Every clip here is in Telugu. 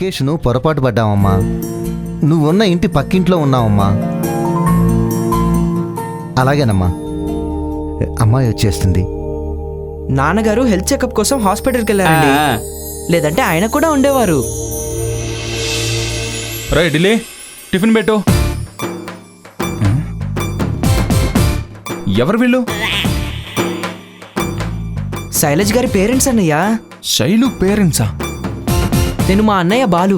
లొకేషను పొరపాటు పడ్డామమ్మా. నువ్వున్న ఇంటి పక్కింట్లో ఉన్నావమ్మా. అలాగేనమ్మా. అమ్మాయి వచ్చేస్తుంది. నాన్నగారు హెల్త్ చెకప్ కోసం హాస్పిటల్కి వెళ్ళారండి. లేదంటే ఆయన కూడా ఉండేవారు. రే ఢిల్లీ, టిఫిన్ పెట్టు. ఎవరు వీళ్ళు? శైలజ్ గారి పేరెంట్స్ అన్నయ్య. శైలు పేరెంట్సా? నేను మా అన్నయ్య బాలు.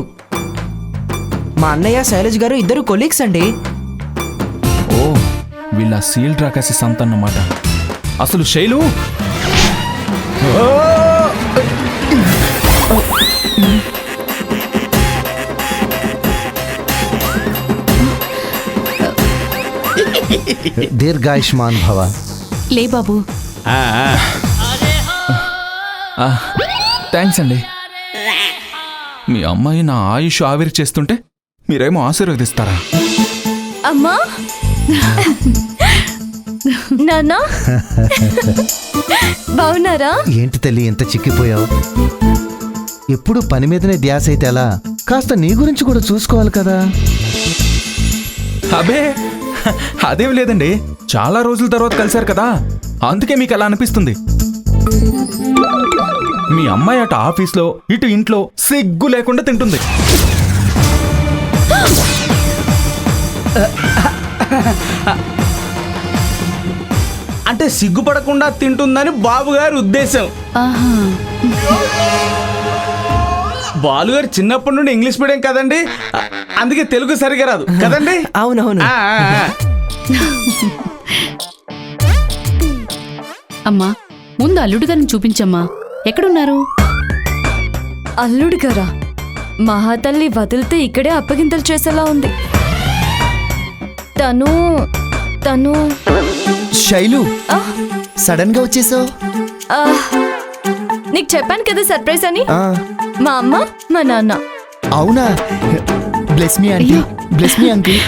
మా అన్నయ్య శైలజ్ గారు ఇద్దరు కొలీగ్స్ అండి. ఓ, వీళ్ళ సీల్ రాకాసి సంతన్నమాట. అసలు శైలు దీర్ఘాయుష్మాన్ భవ. లే బాబు. థ్యాంక్స్ అండి. మీ అమ్మాయి నా ఆయుష్ ఆవిరి చేస్తుంటే మీరేమో ఆశీర్వదిస్తారా? అమ్మా నాన్న బాగున్నారా? ఏంటి తల్లి ఎంత చిక్కిపోయావు? ఎప్పుడు పని మీదనే ధ్యాస అయితే ఎలా? కాస్త నీ గురించి కూడా చూసుకోవాలి కదా. అబే అదేం లేదండి, చాలా రోజుల తర్వాత కలిశారు కదా, అందుకే మీకు అలా అనిపిస్తుంది. మీ అమ్మాయి అటు ఆఫీస్లో ఇటు ఇంట్లో సిగ్గు లేకుండా తింటుంది. అంటే సిగ్గుపడకుండా తింటుందని బాబు గారి ఉద్దేశం. బాలుగారు చిన్నప్పటి నుండి ఇంగ్లీష్ మీడియం కదండి, అందుకే తెలుగు సరిగా రాదు కదండి. అవునవును. అమ్మా ముందు అల్లుడు గారిని చూపించమ్మా. ఎక్కడున్నారు? అల్లుడు గారా? మహాతల్లి వదిలితే ఇక్కడే అప్పగింతలు చేసేలా ఉంది. తను తను శైలు, సడన్ గా వచ్చేసావు. నీకు చెప్పాను కదా సర్ప్రైజ్ అని. మా అమ్మ మా నాన్న. అవునా? Bless me aunty, bless me uncle.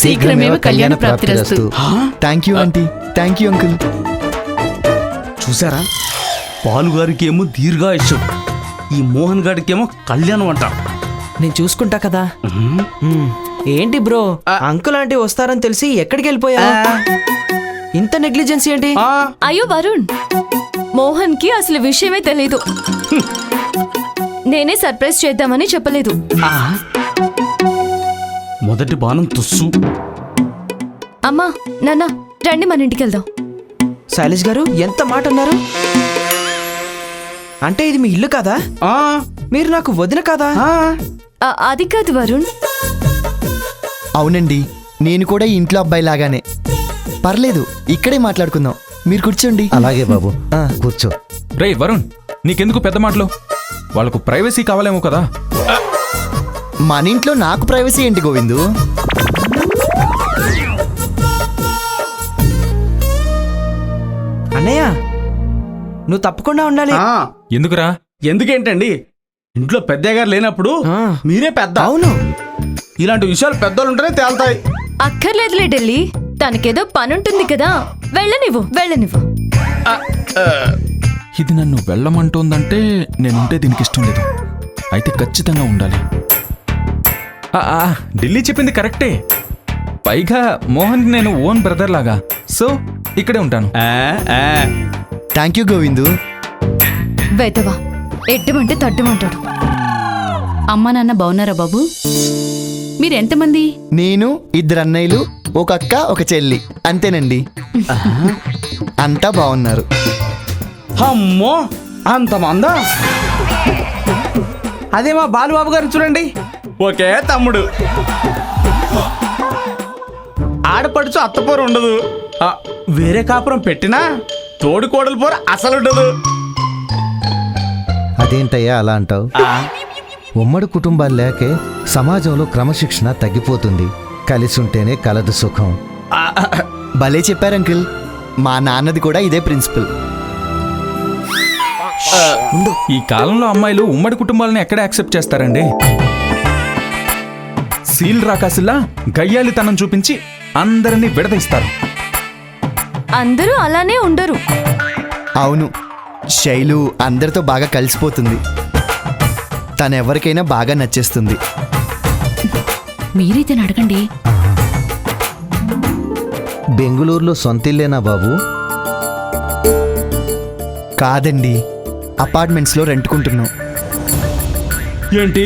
శీఘ్రమేవ కళ్యాణ ప్రాప్తిరస్తు. Thank you aunty, thank you uncle. చూసారా, బాలుగారికి ఏమో దీర్ఘాయుష్యం, ఈ మోహన్ గారికి ఏమో కళ్యాణం అంట. నేను చూసుకుంటా కదా. ఏంటి బ్రో, అంకుల్ ఆంటీ వస్తారని తెలిసి ఎక్కడికి వెళ్ళిపోయా? ఇంత నెగ్లిజెన్సీ ఏంటి? అయ్యో వరుణ్, మోహన్ కి అసలు విషయమే తెలీదు. నేనే సర్ప్రైజ్ చేద్దామని చెప్పలేదు. మొదటి బాణం తుస్సు. అమ్మా నాన్న రండి మన ఇంటికి వెళ్దాం. శైలజ్ గారు ఎంత మాట అన్నారు? అంటే ఇది మీ ఇల్లు కాదా? మీరు నాకు వదిన కాదా? అది కాదు వరుణ్. అవునండి, నేను కూడా ఈ ఇంట్లో అబ్బాయి లాగానే. పర్లేదు, ఇక్కడే మాట్లాడుకుందాం. మీరు కూర్చోండి. అలాగే బాబు, కూర్చో. రే వరుణ్, నీకెందుకు పెద్ద మాటలు? వాళ్ళకు ప్రైవసీ కావాలేమో కదా. మన ఇంట్లో నాకు ప్రైవసీ ఏంటి గోవిందు? అన్నయ్య, నువ్వు తప్పకుండా ఉండాలి. ఎందుకురా? ఎందుకేంటండి, ఇంట్లో పెద్దయ్య గారు లేనప్పుడు మీరే పెద్ద. అవును, ఇలాంటి విషయాలు పెద్దోళ్ళు ఉంటేనే తేలుతాయి. అక్కర్లేదులే ఢిల్లీ, తనకేదో పనుంటుంది కదా, వెళ్ళనివ్వు వెళ్ళనివ్వు. ఇది నన్ను వెళ్ళమంటోందంటే నేనుంటే దీనికి ఇష్టం లేదు. అయితే ఖచ్చితంగా ఉండాలి. ఢిల్లీ చెప్పింది కరెక్టే. పైగా మోహన్ నేను ఓన్ బ్రదర్ లాగా, సో ఇక్కడే ఉంటాను. Thank you Govindu. వెదవా, ఎడ్డమంటే తడ్డమంటాడు. అమ్మా నాన్న బాగున్నారా బాబు? మీరెంతమంది? నేను, ఇద్దరు అన్నయ్యలు, ఒక అక్క, ఒక చెల్లి, అంతేనండి. అంతా బాగున్నారు. అమ్మో, అంతమందా? అదే మా బాలుబాబు గారు చూడండి, ఒకే తమ్ముడు. ఆడపడుచు అత్తపోరు ఉండదు, వేరే కాపురం పెట్టినా తోడు కోడలు పోరు అసలు ఉండదు. అదేంటయ్యా అలా అంటావు? ఉమ్మడి కుటుంబాలు లేకే సమాజంలో క్రమశిక్షణ తగ్గిపోతుంది. కలిసి ఉంటేనే కలదు సుఖం. భలే చెప్పారు అంకుల్. మా నాన్నది కూడా ఇదే ప్రిన్సిపల్. ఈ కాలంలో అమ్మాయిలు ఉమ్మడి కుటుంబాలను ఎక్కడ యాక్సెప్ట్ చేస్తారండి? సీల్ రాకాసిల్లా గయ్యాలితనం చూపించి అందరినీ విడదీస్తారు. అందరూ అలానే ఉండరు. అవును, శైలు అందరితో బాగా కలిసిపోతుంది. తను ఎవరికైనా బాగా నచ్చేస్తుంది. మీరైతే అడగండి. బెంగుళూరులో సొంతిల్లేనా బాబు? కాదండి, అపార్ట్మెంట్స్లో రెంట్కుంటున్నాం. ఏంటి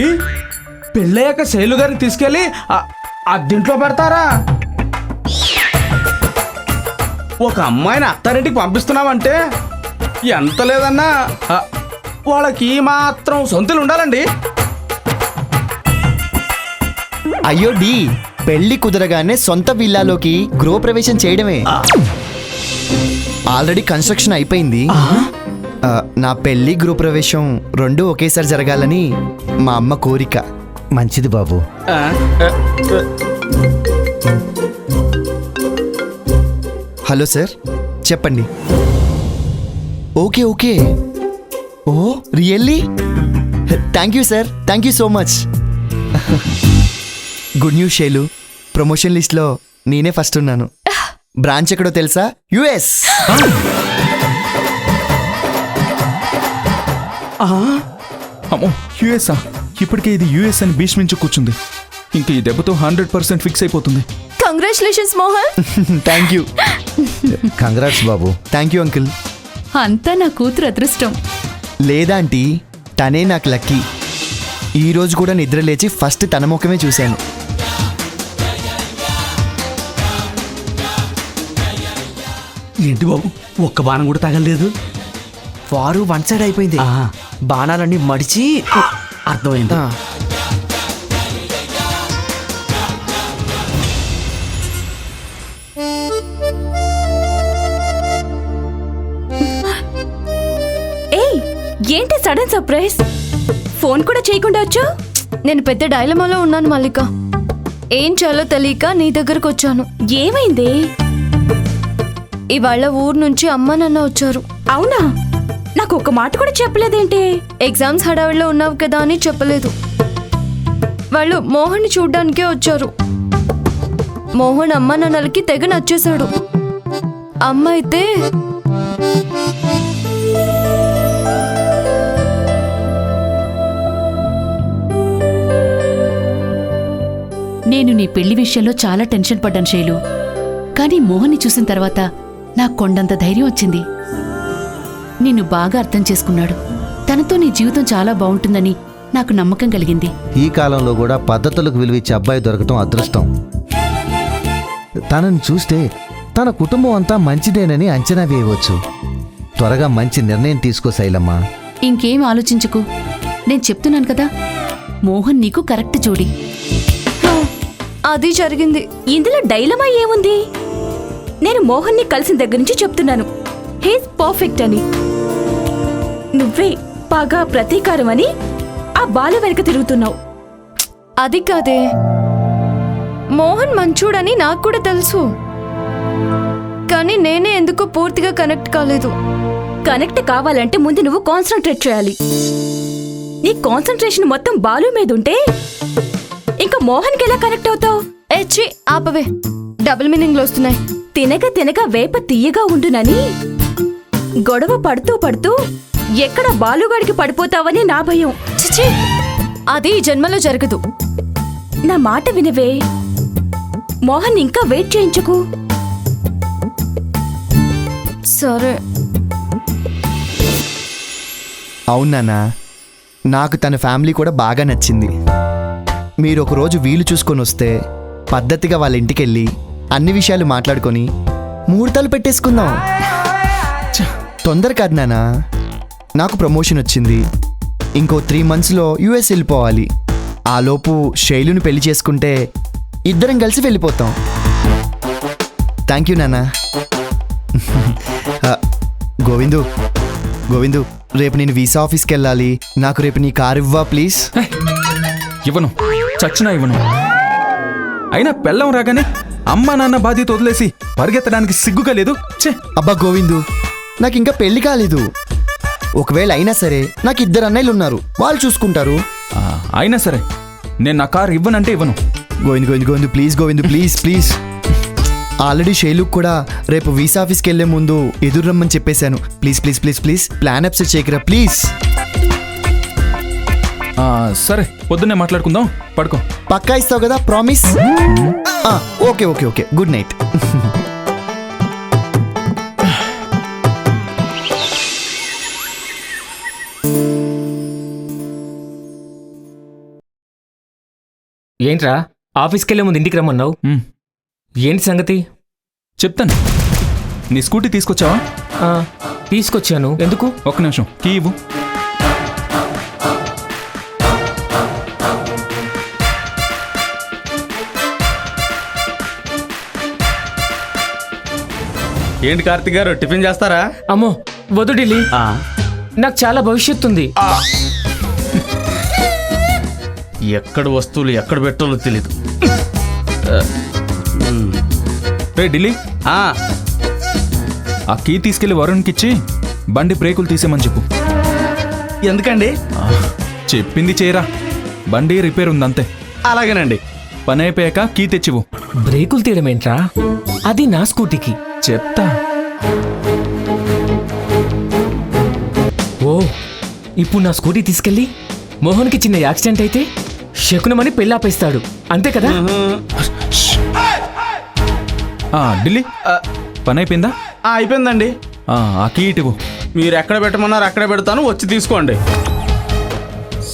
పెళ్ళయ్యాక శైలు గారిని తీసుకెళ్ళి అద్దెంట్లో పెడతారా? ఒక అమ్మాయిని అత్తారింటికి పంపిస్తున్నామంటే ఎంత లేదన్నా వాళ్ళకి మాత్రం సొంతలు ఉండాలండి. అయ్యో డి, పెళ్లి కుదరగానే సొంత విల్లాలోకి గృహప్రవేశం చేయడమే. ఆల్రెడీ కన్స్ట్రక్షన్ అయిపోయింది. నా పెళ్లి గృహప్రవేశం రెండూ ఒకేసారి జరగాలని మా అమ్మ కోరిక. మంచిది బాబు. హలో సార్, చెప్పండి. Okay okay. Oh really? Thank you sir, thank you so much. Good news Shailu, promotion లిస్ట్లో నేనే ఫస్ట్ ఉన్నాను. బ్రాంచ్ ఎక్కడో తెలుసా? యుఎస్. అమ్మో, యుఎస్ఆ? ఇప్పటికే ఇది యుఎస్ అని భీష్మించి కూర్చుంది. ఇంక ఈ దెబ్బతో 100% ఫిక్స్ అయిపోతుంది. Congratulations Mohan. Thank you. Congrats Babu. Thank you uncle. అంతా నా కూతురు అదృష్టం. లేదా ఆంటీ, తనే నాకు లక్కీ. ఈరోజు కూడా నిద్ర లేచి ఫస్ట్ తన ముఖమే చూశాను. ఏంటి బాబు, ఒక్క బాణం కూడా తగలలేదు. వారు వన్ సైడ్ అయిపోయింది. బాణాలన్నీ మడిచి. అర్థమైంది. ఏయ్, ఏంటి సడన్ సర్ప్రైజ్? ఫోన్ కూడా చేయకుండా వచ్చా? నేను పెద్ద డైలమాలో ఉన్నాను మల్లిక. ఏం చేయాలో తెలియక నీ దగ్గరకు వచ్చాను. ఏమైంది? ఇవాళ ఊరు నుంచి అమ్మ నాన్న వచ్చారు. అవునా? నాకు ఒక మాట కూడా చెప్పలేదేంటి? ఎగ్జామ్స్ హడావిడిలో ఉన్నావు కదా అని చెప్పలేదు. వాళ్ళు మోహన్ చూడ్డానికే వచ్చారు. మోహన్ అమ్మ నాన్నలకి తెగ నచ్చేశాడు. అమ్మ అయితే నేను నీ పెళ్లి విషయంలో చాలా టెన్షన్ పడ్డాను శైలు. కానీ మోహన్ని చూసిన తర్వాత నాకు కొండంత ధైర్యం వచ్చింది. నిన్ను బాగా అర్థం చేసుకున్నాడు. తనతో నీ జీవితం చాలా బాగుంటుందని నాకు నమ్మకం కలిగింది. ఈ కాలంలో కూడా పద్ధతులకు విలువిచ్చే అబ్బాయి దొరకటం అదృష్టం. తనని చూస్తే తన కుటుంబం అంతా మంచిదేనని అంచనా వేయవచ్చు. త్వరగా మంచి నిర్ణయం తీసుకో శైలమ్మ. ఇంకేం ఆలోచించకు, నేను చెప్తున్నాను కదా, మోహన్ నీకు కరెక్ట్ జోడి. అది జరిగింది. ఇందులో డైలమా ఏముంది? నేను మోహన్ని కలిసిన దగ్గర నుంచి చెప్తున్నాను, హీస్ పర్ఫెక్ట్ అని. నువ్వే పగ ప్రతీకారం అని ఆ బాలు వెనక తిరుగుతున్నావు. అది కాదే, మోహన్ మంచోడని నాకు కూడా తెలుసు. కానీ నేనే ఎందుకో పూర్తిగా కనెక్ట్ కాలేదు. కనెక్ట్ కావాలంటే ముందు నువ్వు కాన్సన్ట్రేట్ చేయాలి. నీ కాన్సన్ట్రేషన్ మొత్తం బాలు మీద ఉంటే ఇంకా మోహన్కి ఎలా కనెక్ట్ అవుతావు? ఏచి ఆపవే, డబుల్ మీనింగ్లు వస్తున్నాయి. తినక తినక వేప తీయగా ఉండునని గొడవ పడుతూ పడుతూ ఎక్కడ బాలుగాడికి పడిపోతావని నా భయం. చిచి, అది ఈ జన్మలో జరగదు. నా మాట వినవే. మోహన్ ఇంకా వెయిట్ చేయించకు. సరే. అవునానా, నాకు తన ఫ్యామిలీ కూడా బాగా నచ్చింది. మీరు ఒకరోజు వీలు చూసుకొని వస్తే పద్ధతిగా వాళ్ళ ఇంటికి వెళ్ళి అన్ని విషయాలు మాట్లాడుకొని ముహూర్తాలు పెట్టేసుకుందాం. తొందర కాదు నానా, నాకు ప్రమోషన్ వచ్చింది. ఇంకో 3 monthsలో యుఎస్ వెళ్ళిపోవాలి. ఆలోపు శైలుని పెళ్లి చేసుకుంటే ఇద్దరం కలిసి వెళ్ళిపోతాం. థ్యాంక్ యూ నానా. గోవిందు, గోవిందు, రేపు నేను వీసా ఆఫీస్కి వెళ్ళాలి. నాకు రేపు నీ కారు ఇవ్వా ప్లీజ్. ఇవ్వను, చచ్చినా ఇవ్వను. అయినా పెళ్ళం రాగానే అమ్మా నాన్న బాధ్యత వదిలేసి పరిగెత్తడానికి సిగ్గుగా లేదు? ఛే! అబ్బా గోవిందు, నాకు ఇంకా పెళ్లి కాలేదు. ఒకవేళ అయినా సరే నాకు 2 అన్నయ్యలు ఉన్నారు, వాళ్ళు చూసుకుంటారు. అయినా సరే నేను నా కారు ఇవ్వనంటే ఇవ్వను. Govindu Govindu Govindu please, Govindu please please. Already శైలుకు కూడా రేపు వీసా ఆఫీస్కి వెళ్లే ముందు ఎదురు రమ్మని చెప్పేశాను. Please please please please, plan upset చేయకరా ప్లీజ్. సరే పొద్దున్నే మాట్లాడుకుందాం, పడుకో. పక్కా ఇస్తావు కదా, promise? Okay okay okay, good night. ఏంట్రా ఆఫీస్కి వెళ్ళే ముందు ఇంటికి రమ్మన్నావు? ఏంటి సంగతి? చెప్తాను. నీ స్కూటీ తీసుకొచ్చావా? ఆ, తీసుకొచ్చాను. ఎందుకు? ఒక్క నిమిషం, కీ ఇవ్వు. ఏంటి కార్తిక్ గారు, టిఫిన్ చేస్తారా? అమ్మో వద్దు ఢిల్లీ, నాకు చాలా భవిష్యత్తు ఉంది. ఎక్కడ వస్తువులు ఎక్కడ పెట్టాలో తెలీదు. రే ఢిల్లీ, ఆ, ఆ కీ తీసుకెళ్లి వరుణ్కి ఇచ్చి బండి బ్రేకులు తీసేమని చెప్పు. ఎందుకండి? చెప్పింది చేయరా, బండి రిపేర్ ఉందంతే. అలాగేనండి. పని అయిపోయాక కీ తెచ్చివు. బ్రేకులు తీయడం ఏంట్రా? అది నా స్కూటీకి. చెప్తా. ఓ, ఇప్పుడు నా స్కూటీ తీసుకెళ్ళి మోహన్కి చిన్న యాక్సిడెంట్ అయితే శకునమని పెళ్ళాపేస్తాడు, అంతే కదా? ఢిల్లీ, పని అయిపోయిందా? అయిపోయిందండి. ఆ కీ ఇటువు. మీరు ఎక్కడ పెట్టమన్నారు అక్కడే పెడతాను, వచ్చి తీసుకోండి.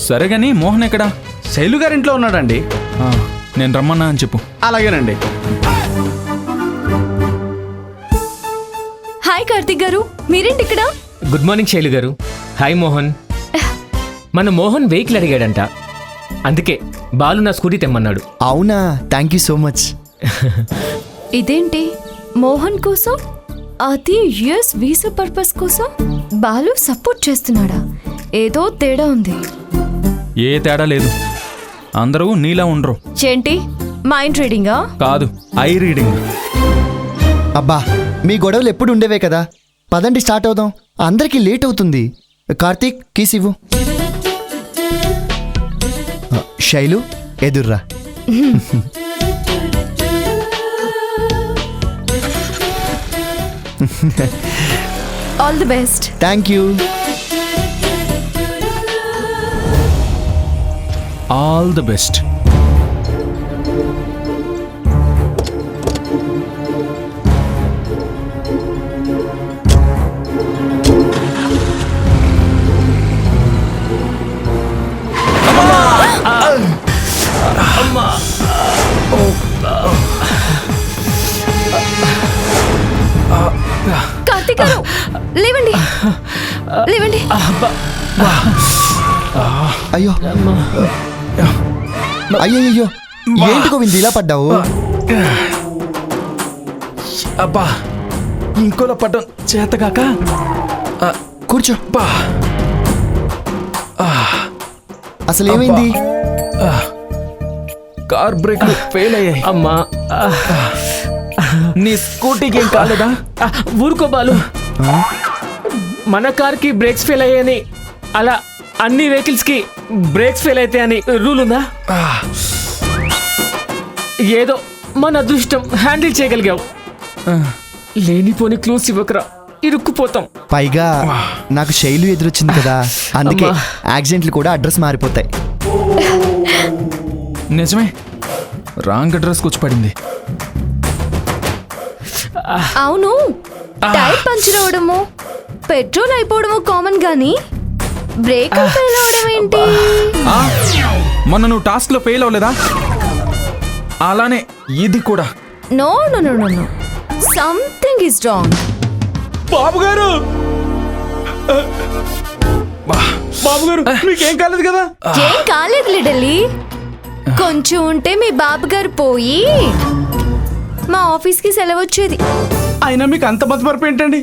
సరే గాని మోహన్ ఎక్కడా? శైలు గారి ఇంట్లో ఉన్నాడండి. నేను రమ్మన్నా అని చెప్పు. అలాగేనండి. హాయ్ కార్తిక్ గారు, మీరేంటి ఇక్కడ? గుడ్ మార్నింగ్ శైలు గారు. హాయ్ మోహన్. మన మోహన్ వెహికల్ అడిగాడంట, అందుకే బాలు నా స్కూటీ తెమ్మన్నాడు. అవునా, థ్యాంక్ యూ సో మచ్. ఇదేంటి, మోహన్ కోసం అది యుఎస్ వీసా పర్పస్ కోసం బాలు సపోర్ట్ చేస్తున్నాడా? ఏదో తేడా ఉంది. ఏ తేడా లేదు, అందరూ నీలా ఉండరు. ఏంటి, మైండ్ రీడింగా? కాదు, ఐ రీడింగ్. అబ్బా, మీ గొడవలు ఎప్పుడు ఉండేవే కదా. పదండి స్టార్ట్ అవుదాం, అందరికీ లేట్ అవుతుంది. కార్తీక్, కీస్ ఇవ్వు. శైలు, ఎదుర్రా. All the best. Thank you. All the best. Karthik garu, లేవండి లేవండి. అయ్యో అయ్యో, ఏంటి గోవింద్ ఇలా పడ్డావు? అబ్బా, ఇంకోలా పడ్డం చేతగాక. కూర్చో. బా, అసలు ఏమైంది? కార్ బ్రేక్లు ఫెయిల్ అయ్యాయి. అమ్మా, నీ స్కూటీకి ఏం కాలేదా? ఊరుకో బాలు. మన కార్కి బ్రేక్స్ ఫెయిల్ అయ్యాయని, అలా అన్ని వెహికల్స్ కి బ్రేక్స్ ఫెయిల్ అయితే అని రూల్ ఉందా? ఏదో మన అదృష్టం, హ్యాండిల్ చేయగలిగావు. లేనిపోని క్లూస్ ఇవ్వకరా, ఇరుక్కుపోతాం. పైగా నాకు శైలు ఎదురొచ్చింది కదా, అందుకే యాక్సిడెంట్లు కూడా అడ్రస్ మారిపోతాయి. నిజమే, రాంగ్ అడ్రస్ కూర్చి పడింది. అవును, టైర్ పంచర్ అవడము, పెట్రోల్ అయిపోవడము కామన్ గానీ బ్రేక్ ఫెయిల్ అవడం ఏంటి? మొన్న నువ్వు టాస్క్ లో ఫెయిల్ అవ్వలేదా? అలానే ఇది కూడా. No no no no no, something is wrong. Babu garu, Babu గారు, మీకేం కాలేదు కదా? ఏం కాలేదు లిడల్లీ. కొంచెం ఉంటే మీ బాబు గారు పోయి మా ఆఫీస్ కి సెలవు వచ్చేది. అయినా మీకు అంత మతిమరుపు ఏంటండి?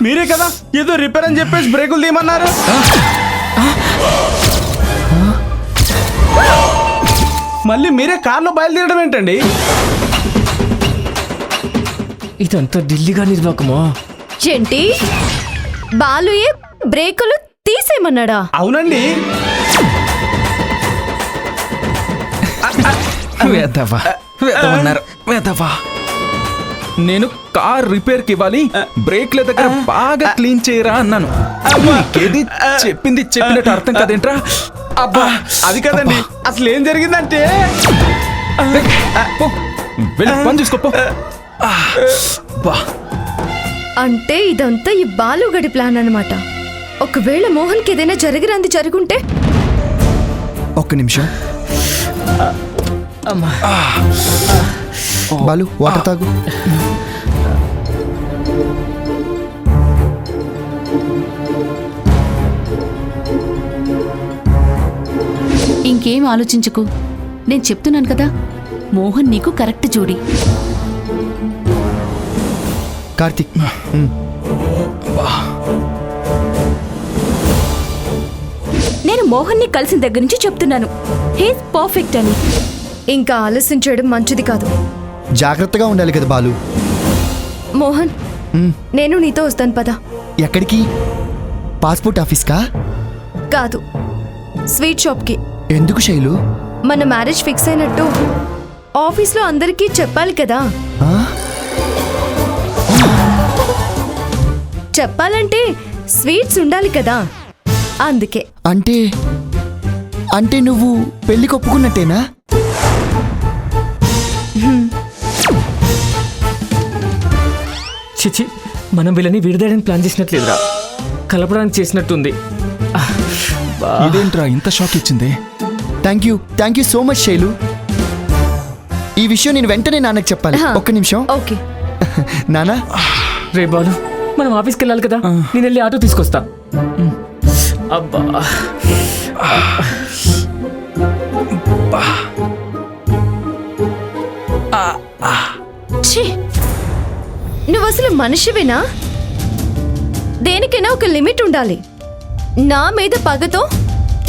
మీరే కదా ఏదో రిపేర్ అని చెప్పేసి బ్రేకులు తీయమన్నారు. మళ్ళీ మీరే కార్లో బయలుదేరడం ఏంటండి? ఇదంతా ఢిల్లీగా నిర్వాకమా? ఏంటి, బాలుయే బ్రేకులు తీసేయమన్నాడా? అవునండి. నేను కార్ రిపేర్ కి ఇవ్వాలి, బ్రేక్ల దగ్గర బాగా క్లీన్ చేయరా అన్నాను. నీకేది చెప్పింది చెప్పినట్టు అర్థం కదేంట్రా? అబ్బా అది కదండి, అసలు ఏం జరిగిందంటే పో, వెళ్ళి పని చూసుకో పో. బా, అంటే ఇదంతా ఈ బాలుగడి ప్లాన్ అన్నమాట. ఒకవేళ మోహన్కి ఏదైనా జరిగిరంది జరుగుంటే? ఒక్క నిమిషం. బాలు వాటర్ తాగు. ఇంకేం ఆలోచించకు, నేను చెప్తున్నాను కదా, మోహన్ నీకు కరెక్ట్ జోడి. కార్తిక్ నేను మోహన్ని కలిసిన దగ్గర నుంచి చెప్తున్నాను, హీస్ పర్ఫెక్ట్ అని. ఇంకా ఆలస్యం చేయడం మంచిది కాదు. జాగ్రత్తగా ఉండాలి కదా బాలు. మోహన్, నేను నీతో వస్తాను పద. ఎక్కడికి? పాస్పోర్ట్ ఆఫీస్కా? కాదు, స్వీట్ షాప్కి. ఎందుకు శైలు? మన మ్యారేజ్ ఫిక్స్ అయినట్టు ఆఫీస్లో అందరికీ చెప్పాలి కదా. ఆ? చెప్పాలంటే స్వీట్స్ ఉండాలి కదా, అందుకే. అంటే అంటే నువ్వు పెళ్లికి ఒప్పుకున్నట్టేనా? చిచి, మనం వీళ్ళని విడదీయడానికి ప్లాన్ చేసినట్లేదురా, కలపడానికి చేసినట్టుంది. ఇదేంట్రా ఇంత షాక్ ఇచ్చింది? Thank you so much Shailu. ఈ విషయం నేను వెంటనే నాన్నకు చెప్పాలి. ఒక్క నిమిషం. ఓకే. నానా, రే బాలు, మనం ఆఫీస్కి వెళ్ళాలి కదా, నేను వెళ్ళి ఆటో తీసుకొస్తా. అబ్బా, ఛీ, నువ్వు అసలు మనిషివేనా? దేనికైనా ఒక లిమిట్ ఉండాలి. నా మీద పగతో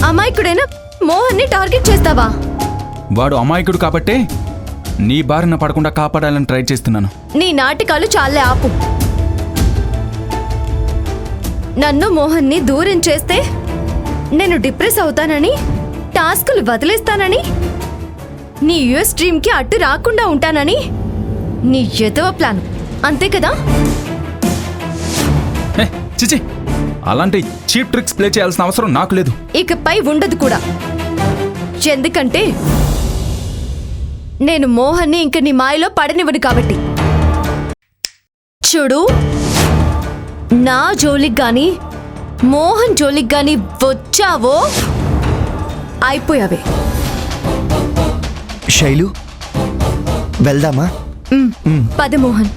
అమాయకుడైన మోహన్ని టార్గెట్ చేస్తావా? వాడు అమాయకుడు కాబట్టే నీ బారిన పడకుండా కాపాడాలని ట్రై చేస్తున్నాను. నీ నాటకాలు చాలే, ఆపు. నన్ను మోహన్ని దూరం చేస్తే నేను డిప్రెస్ అవుతానని, టాస్కులు వదిలేస్తానని, నీ యుఎస్ డ్రీమ్కి అడ్డు రాకుండా ఉంటానని నీ ఎదవ ప్లాన్, అంతే కదా? చిచి, అలాంటి చీప్ ట్రిక్స్ ప్లే చేయాల్సిన అవసరం నాకు లేదు. ఇకపై ఉండదు కూడా. ఎందుకంటే నేను మోహన్ని ఇంక నీ మాయలో పడనివ్వను కాబట్టి. చూడు, నా జోలికి గాని మోహన్ జోలికి గాని వచ్చావో అయిపోయావే. శైలు వెళ్దామా? పద Mohan.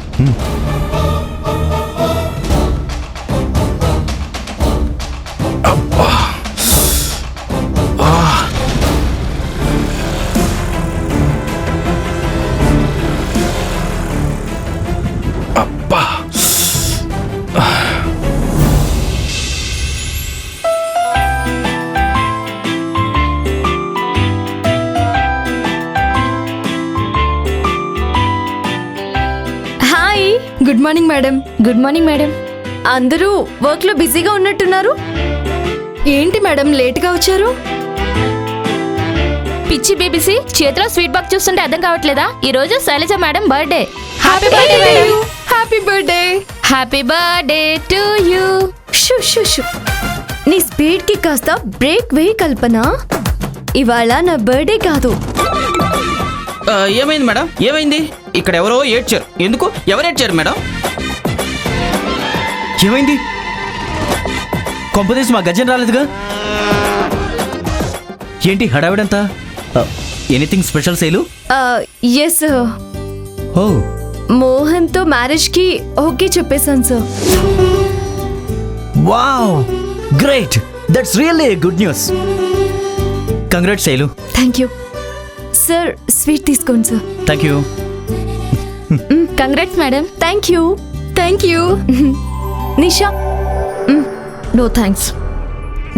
Good morning madam. Good morning madam. అందరూ వర్క్ లో బిజీగా ఉన్నట్టున్నారు. ఏంటి మేడం లేట్గా వచ్చారు? పిచ్చి బీబీసీ, చేతిలో స్వీట్ బాక్స్ చూస్తుంటే అర్థం కావట్లేదా? ఈ రోజు Shailaja madam birthday. Happy birthday madam. Happy birthday. Happy birthday to you. షూ షూ షూ. నీ స్పీడ్ కి కాస్త బ్రేక్ వేయి కల్పన. ఇవాళ నా బర్త్డే కాదు. ఏమైంది మేడం? ఏమైంది? ఇక్కడ ఎవరో ఏడ్చారు. ఎందుకు? ఎవరు ఏడ్చారు మేడం? ఏమైంది? కొంపదీసి మా గజన్ రాలేదుగా? ఏంటి హడావిడంతా? Anything special Shailu? Yes. Oh, Mohan తో మ్యారేజ్ కి ఓకే చెప్పేశాను sir. Wow, great, that's really good news. Congrats Shailu. Thank you sir. Sweet తీసుకోండి sir. Thank you. Congrats madam. Thank you. Thank you. Nisha, no thanks,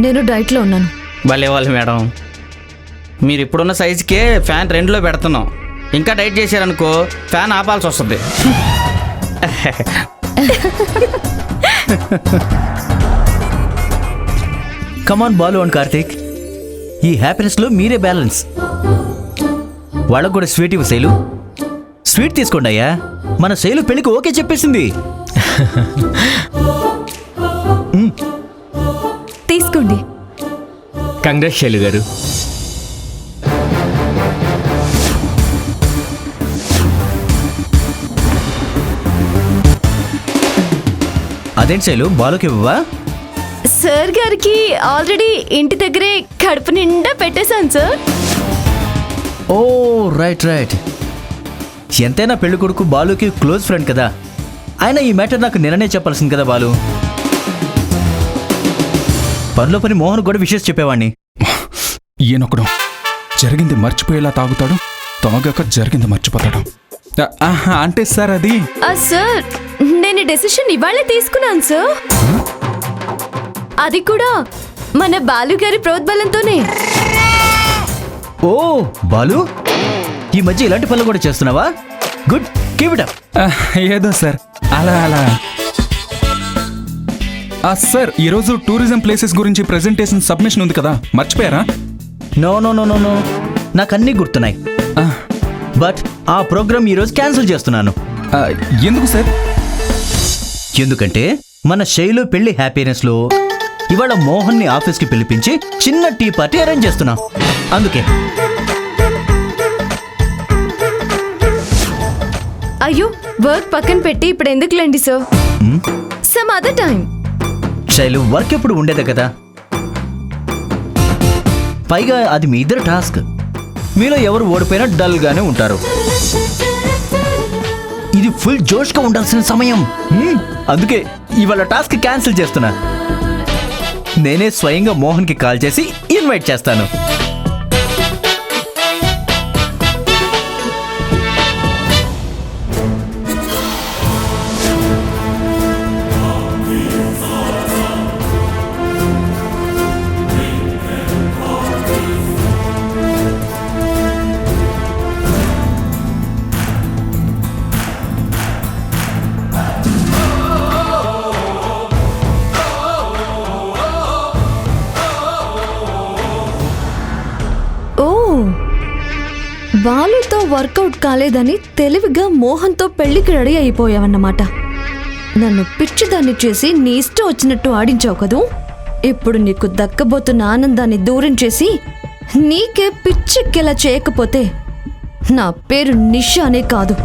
నేను డైట్లో ఉన్నాను. భలే వాళ్ళు మేడం, మీరు ఇప్పుడున్న సైజుకే ఫ్యాన్ 2లో పెడుతున్నాం. ఇంకా డైట్ చేశారనుకో ఫ్యాన్ ఆపాల్సి వస్తుంది. కమాన్ బాలు అండ్ కార్తీక్, ఈ హ్యాపీనెస్లో మీరే బ్యాలెన్స్. వాళ్ళకు కూడా స్వీట్ ఇవ్వు శైలు. స్వీట్ తీసుకోండి అయ్యా, మన శైలు పెళ్ళికి ఓకే చెప్పేసింది. తీసుకోండి. కంగ్రాట్స్ శైలు గారు. అదేంటి శైలు, బాలుకి ఇవ్వవా? సార్ గారికి ఆల్రెడీ ఇంటి దగ్గరే కడుపు నిండా పెట్టేశాను సార్. ఓ రైట్ రైట్. ఎంతైనా పెళ్లి కొడుకు బాలుకి క్లోజ్ ఫ్రెండ్ కదా. ఆయన ఈ మ్యాటర్ నాకు నిన్ననే చెప్పాల్సింది కదా బాలు. పనిలో పని మోహన్ కూడా విషయం చెప్పేవాడిని. ఈయనొకడు జరిగింది మర్చిపోయేలా తాగుతాడు, తాగాక జరిగింది మర్చిపోతాడు. అంటే సార్ అది సార్ నేను డెసిషన్ ఇవాళే తీసుకున్నాను సార్. అది కూడా మన బాలు గారి ప్రోద్బలంతోనే. ఓ బాలు, ఈ మధ్య ఇలాంటి పనులు కూడా చేస్తున్నావా? Good, keep it up. ఏదో సార్ అలా అలా. సార్ ఈరోజు టూరిజం ప్లేసెస్ గురించి ప్రెజెంటేషన్ సబ్మిషన్ ఉంది కదా, మర్చిపోయారా? No no no no no, నాకు అన్నీ గుర్తున్నాయి. బట్ ఆ ప్రోగ్రామ్ ఈరోజు క్యాన్సిల్ చేస్తున్నాను. ఎందుకు సార్? ఎందుకంటే మన శైలు పెళ్లి హ్యాపీనెస్లో ఇవాళ మోహన్ని ఆఫీస్కి పిలిపించి చిన్న టీ పార్టీ అరేంజ్ చేస్తున్నాం, అందుకే. అయ్యో, వర్క్ పక్కన పెట్టి ఇప్పుడు ఎందుకులేండి sir, some other time. Shailu, work ఎప్పుడు ఉండేదే కదా, పైగా అది మీ ఇద్దరు టాస్క్. మీలో ఎవరు ఓడిపోయినా డల్గానే ఉంటారు. ఇది ఫుల్ జోష్గా ఉండాల్సిన సమయం. అందుకే ఇవాళ టాస్క్ క్యాన్సిల్ చేస్తున్నా. నేనే స్వయంగా మోహన్కి కాల్ చేసి ఇన్వైట్ చేస్తాను. బాలుతో వర్కౌట్ కాలేదని తెలివిగా మోహన్తో పెళ్లికి రెడీ అయిపోయావన్నమాట. నన్ను పిచ్చిదాన్ని చేసి నీ ఇష్టం వచ్చినట్టు ఆడించావు కదూ. ఇప్పుడు నీకు దక్కబోతున్న ఆనందాన్ని దూరం చేసి నీకే పిచ్చెక్కేలా చేయకపోతే నా పేరు నిషానే కాదు.